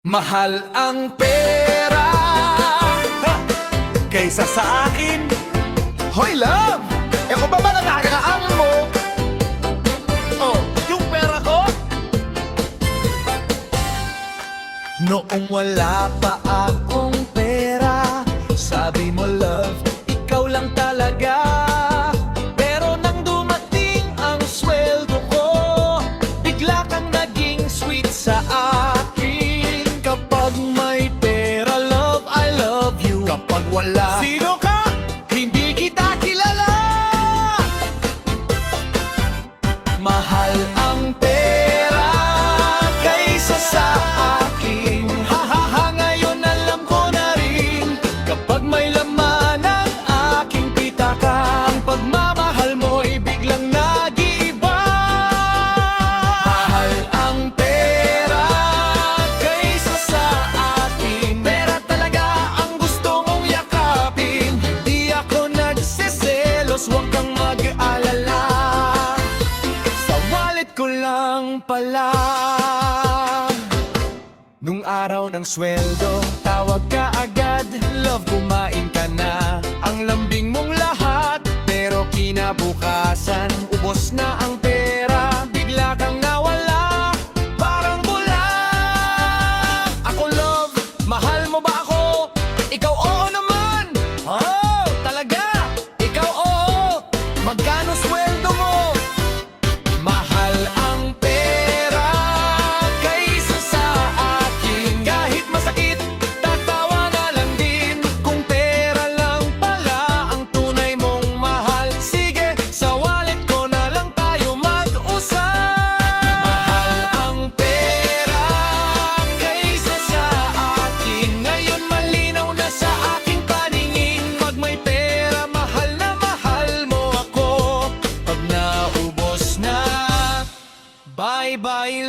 Mahal ang pera Kaysa sa akin. Hoy, love! E kung ba nakakaangan mo? Oh, yung pera ko? noong wala pa akong pera. Sabi mo love, ikaw lang talaga. Pero nang dumating ang sweldo ko, bigla kang naging sweet sa akin. Kapag may pera, love, I love you. Kapag wala, Sino ka? hindi kita kilala. Mahal ang pera kaysa sa akin. Ha ha ha, ngayon alam ko na rin. Kapag may laman ang aking pitaka, ang pagmamahal mo'y biglang nag-iiba. Mahal ang pera kaysa sa akin. Pera talaga ang gusto mong yakapin. Di ako nagsiselos, huwag kang mag-alala. Sa wallet ko lang pala. Nung araw ng sweldo, tawag ka agad. Love, kumain ka na. Ang lambing mong lahat. Pero kinabukasan, ubos na ang pera. Bigla kang nawala, parang bula. Ako love, mahal mo ba ako? Ikaw oo naman. Oh, talaga? Ikaw oo. Magkano sweldo mo? Mahal ang pera kaysa sa akin. Kahit masakit, tatawa na lang din. Kung pera lang pala ang tunay mong mahal, sige, sa wallet ko na lang tayo mag-usap. Mahal ang pera kaysa sa akin. Ngayon malinaw na sa aking paningin. Pag may pera, mahal na mahal mo ako. Pag naubos na, bye-bye